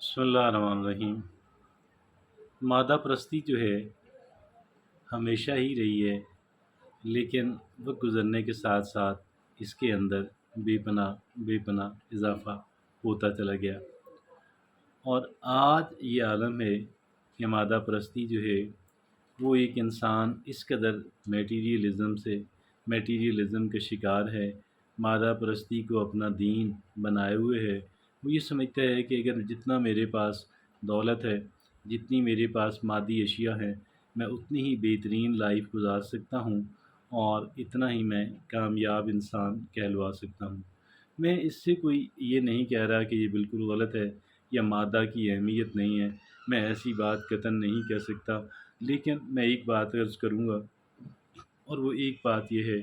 بسم اللہ الرحمن الرحیم۔ مادہ پرستی جو ہے ہمیشہ ہی رہی ہے، لیکن وقت گزرنے کے ساتھ ساتھ اس کے اندر بے پناہ اضافہ ہوتا چلا گیا، اور آج یہ عالم ہے کہ مادہ پرستی جو ہے وہ ایک انسان اس قدر میٹیریلزم کا شکار ہے، مادہ پرستی کو اپنا دین بنائے ہوئے ہے۔ وہ یہ سمجھتا ہے کہ اگر جتنا میرے پاس دولت ہے، جتنی میرے پاس مادی اشیاء ہیں، میں اتنی ہی بہترین لائف گزار سکتا ہوں اور اتنا ہی میں کامیاب انسان کہلوا سکتا ہوں۔ میں اس سے کوئی یہ نہیں کہہ رہا کہ یہ بالکل غلط ہے یا مادہ کی اہمیت نہیں ہے، میں ایسی بات قطعاً نہیں کہہ سکتا، لیکن میں ایک بات عرض کروں گا، اور وہ ایک بات یہ ہے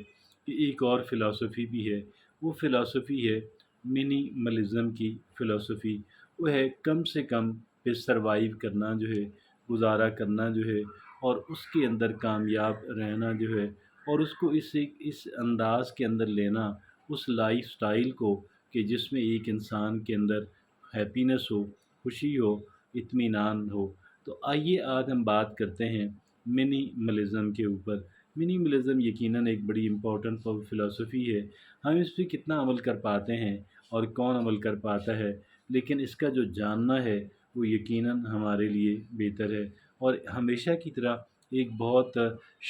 کہ ایک اور فلاسفی بھی ہے۔ وہ فلاسفی ہے منیملزم کی فلاسفی۔ وہ ہے کم سے کم پہ سروائیو کرنا جو ہے، گزارا کرنا جو ہے، اور اس کے اندر کامیاب رہنا جو ہے، اور اس کو اس انداز کے اندر لینا، اس لائف سٹائل کو کہ جس میں ایک انسان کے اندر ہیپینس ہو، خوشی ہو، اطمینان ہو۔ تو آئیے آج ہم بات کرتے ہیں منیملزم کے اوپر۔ منیملزم یقیناً ایک بڑی امپورٹنٹ فلاسفی ہے۔ ہم اس پہ کتنا عمل کر پاتے ہیں اور کون عمل کر پاتا ہے، لیکن اس کا جو جاننا ہے وہ یقیناً ہمارے لیے بہتر ہے۔ اور ہمیشہ کی طرح ایک بہت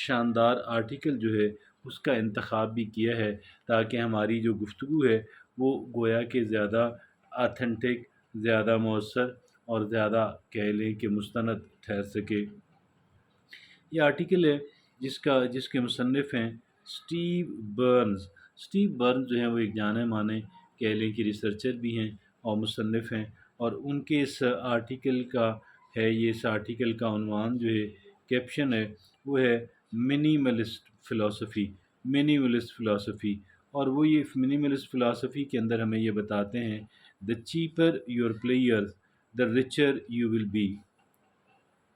شاندار آرٹیکل جو ہے اس کا انتخاب بھی کیا ہے، تاکہ ہماری جو گفتگو ہے وہ گویا کہ زیادہ آتھینٹک، زیادہ مؤثر اور زیادہ کہہ لیں کہ مستند ٹھہر سکے۔ یہ آرٹیکل ہے جس کے مصنف ہیں اسٹیو برنز جو ہیں، وہ ایک جانے مانے کہہ لیں کہ ریسرچر بھی ہیں اور مصنف ہیں، اور ان کے اس آرٹیکل کا عنوان جو ہے، کیپشن ہے، وہ ہے منیملسٹ فلاسفی۔ اور وہ یہ منیملسٹ فلاسفی کے اندر ہمیں یہ بتاتے ہیں، the cheaper your players the richer you will be.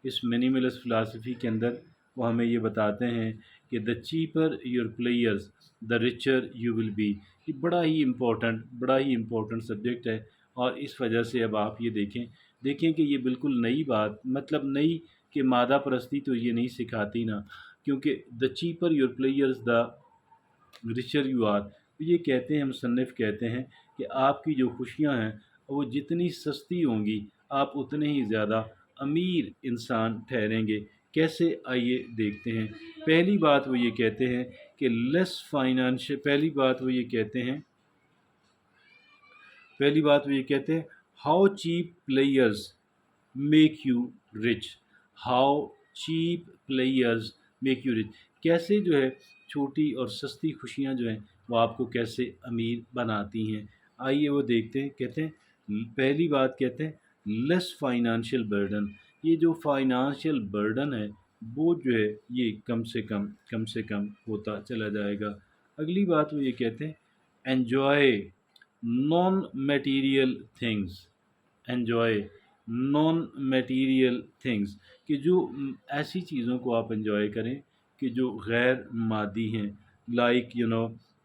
اس منیملسٹ فلاسفی کے اندر وہ ہمیں یہ بتاتے ہیں کہ the cheaper your players the richer you will be. یہ بڑا ہی امپورٹنٹ سبجیکٹ ہے، اور اس وجہ سے اب آپ یہ دیکھیں کہ یہ بالکل نئی بات، مطلب نئی، کہ مادہ پرستی تو یہ نہیں سکھاتی نا، کیونکہ the cheaper your players the richer you are, یہ کہتے ہیں، مصنف کہتے ہیں کہ آپ کی جو خوشیاں ہیں وہ جتنی سستی ہوں گی، آپ اتنے ہی زیادہ امیر انسان ٹھہریں گے۔ کیسے؟ آئیے دیکھتے ہیں۔ پہلی بات وہ یہ کہتے ہیں کہ how cheap players make you rich. How cheap players make you rich, کیسے جو ہے چھوٹی اور سستی خوشیاں جو ہیں وہ آپ کو کیسے امیر بناتی ہیں۔ آئیے وہ دیکھتے ہیں۔ کہتے ہیں، پہلی بات کہتے ہیں لیس فائنانشیل برڈن۔ یہ جو فائنانشیل برڈن ہے وہ جو ہے یہ کم سے کم ہوتا چلا جائے گا۔ اگلی بات وہ یہ کہتے ہیں enjoy non material things. Enjoy non material things, کہ جو ایسی چیزوں کو آپ انجوائے کریں کہ جو غیر مادی ہیں، لائک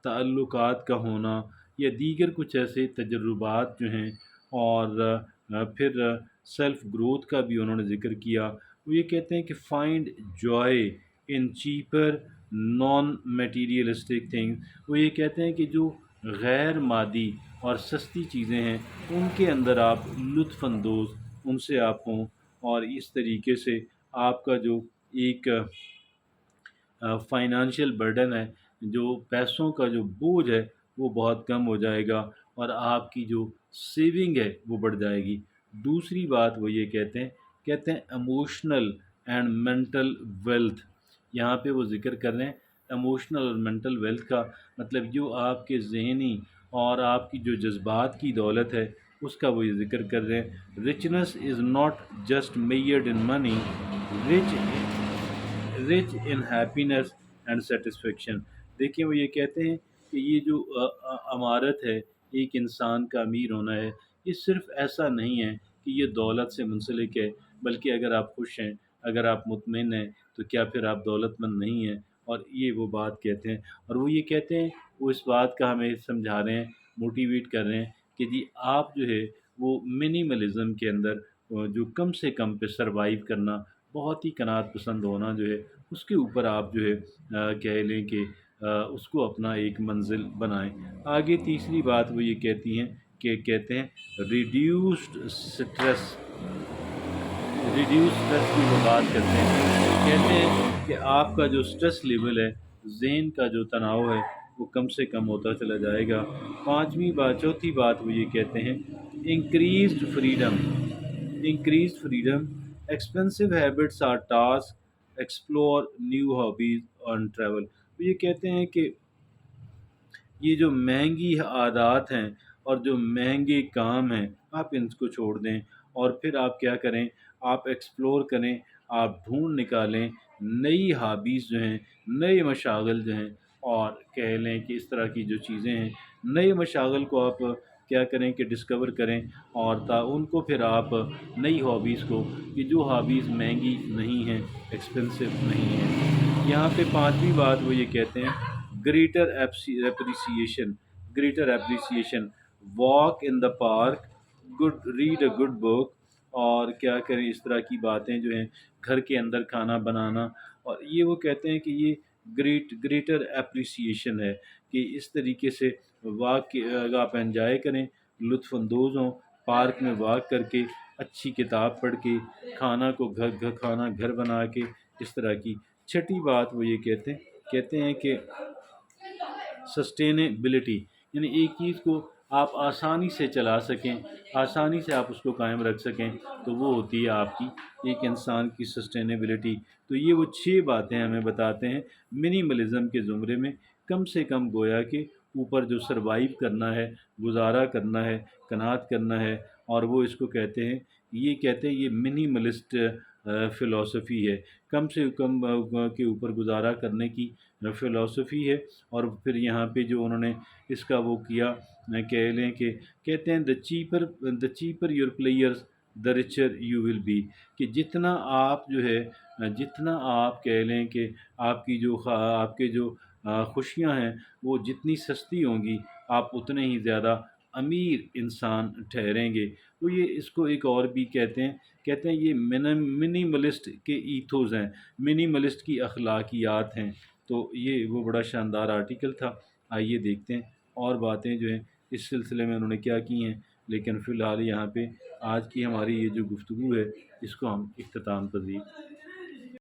تعلقات کا ہونا، یا دیگر کچھ ایسے تجربات جو ہیں، اور پھر سیلف گروتھ کا بھی انہوں نے ذکر کیا۔ وہ یہ کہتے ہیں کہ فائنڈ جوائے ان چیپر نان میٹیریلسٹک تھنگ۔ وہ یہ کہتے ہیں کہ جو غیر مادی اور سستی چیزیں ہیں ان کے اندر آپ لطف اندوز ان سے آپ ہوں، اور اس طریقے سے آپ کا جو ایک فائنانشیل برڈن ہے، جو پیسوں کا جو بوجھ ہے وہ بہت کم ہو جائے گا، اور آپ کی جو سیونگ ہے وہ بڑھ جائے گی۔ دوسری بات وہ یہ کہتے ہیں ایموشنل اینڈ مینٹل ویلتھ۔ یہاں پہ وہ ذکر کر رہے ہیں ایموشنل اور مینٹل ویلتھ کا، مطلب جو آپ کے ذہنی اور آپ کی جو جذبات کی دولت ہے اس کا وہ یہ ذکر کر رہے ہیں۔ رچنس is not just میئرڈ in money, rich in happiness and satisfaction. دیکھیں، وہ یہ کہتے ہیں کہ یہ جو امارت ہے ایک انسان کا امیر ہونا ہے، یہ صرف ایسا نہیں ہے کہ یہ دولت سے منسلک ہے، بلکہ اگر آپ خوش ہیں، اگر آپ مطمئن ہیں، تو کیا پھر آپ دولت مند نہیں ہیں؟ اور یہ وہ بات کہتے ہیں، اور وہ یہ کہتے ہیں، وہ اس بات کا ہمیں سمجھا رہے ہیں، موٹیویٹ کر رہے ہیں کہ جی آپ جو ہے وہ منیملزم کے اندر جو کم سے کم پہ سروائیو کرنا، بہت ہی قناعت پسند ہونا جو ہے، اس کے اوپر آپ جو ہے کہہ لیں کہ اس کو اپنا ایک منزل بنائیں۔ آگے تیسری بات وہ یہ کہتی ہیں کہ کہتے ہیں ریڈیوسڈ اسٹریس، ریڈیوس اسٹریس کی وہ بات کرتے ہیں، کہتے ہیں کہ آپ کا جو اسٹریس لیول ہے، ذہن کا جو تناؤ ہے، وہ کم سے کم ہوتا چلا جائے گا۔ پانچویں بات، چوتھی بات وہ یہ کہتے ہیں increased freedom, increased freedom, expensive habits or task, explore new hobbies on travel. وہ یہ کہتے ہیں کہ یہ جو مہنگی عادات ہیں اور جو مہنگے کام ہیں، آپ ان کو چھوڑ دیں، اور پھر آپ کیا کریں، آپ ایکسپلور کریں، آپ ڈھونڈ نکالیں نئی ہابیز جو ہیں، نئے مشاغل جو ہیں، اور کہہ لیں کہ اس طرح کی جو چیزیں ہیں، نئے مشاغل کو آپ کیا کریں کہ ڈسکور کریں، اور ان کو پھر آپ نئی ہابیز کو، کہ جو ہابیز مہنگی نہیں ہیں، ایکسپینسو نہیں ہیں۔ یہاں پہ پانچویں بات وہ یہ کہتے ہیں greater appreciation, greater appreciation, walk in the park, good read a good book, اور کیا کریں اس طرح کی باتیں جو ہیں، گھر کے اندر کھانا بنانا، اور یہ وہ کہتے ہیں کہ یہ گریٹر اپریسیشن ہے کہ اس طریقے سے واک آپ انجوائے کریں، لطف اندوز ہوں، پارک میں واک کر کے، اچھی کتاب پڑھ کے، کھانا کو کھانا گھر بنا کے، اس طرح کی۔ چھٹی بات وہ یہ کہتے ہیں کہ سسٹینیبلٹی، یعنی ایک چیز کو آپ آسانی سے چلا سکیں، آسانی سے آپ اس کو قائم رکھ سکیں، تو وہ ہوتی ہے آپ کی ایک انسان کی سسٹینیبلٹی۔ تو یہ وہ 6 باتیں ہمیں بتاتے ہیں منیملزم کے زمرے میں، کم سے کم گویا کے اوپر جو سروائیو کرنا ہے، گزارا کرنا ہے، قناعت کرنا ہے، اور وہ اس کو کہتے ہیں، یہ کہتے ہیں یہ منیملسٹ فلاسفی ہے، کم سے کم کے اوپر گزارا کرنے کی فلاسفی ہے۔ اور پھر یہاں پہ جو انہوں نے اس کا وہ کیا، کہہ لیں کہ کہتے ہیں the cheaper your players the richer you will be, کہ جتنا آپ جو ہے، جتنا آپ کہہ لیں کہ آپ کی جو آپ کے جو خوشیاں ہیں، وہ جتنی سستی ہوں گی، آپ اتنے ہی زیادہ امیر انسان ٹھہریں گے۔ تو یہ اس کو ایک اور بھی کہتے ہیں یہ منیملسٹ کے ایتھوز ہیں، منیملسٹ کی اخلاقیات ہیں۔ تو یہ وہ بڑا شاندار آرٹیکل تھا۔ آئیے دیکھتے ہیں اور باتیں جو ہیں اس سلسلے میں انہوں نے کیا کی ہیں، لیکن فی الحال یہاں پہ آج کی ہماری یہ جو گفتگو ہے، اس کو ہم اختتام پذیر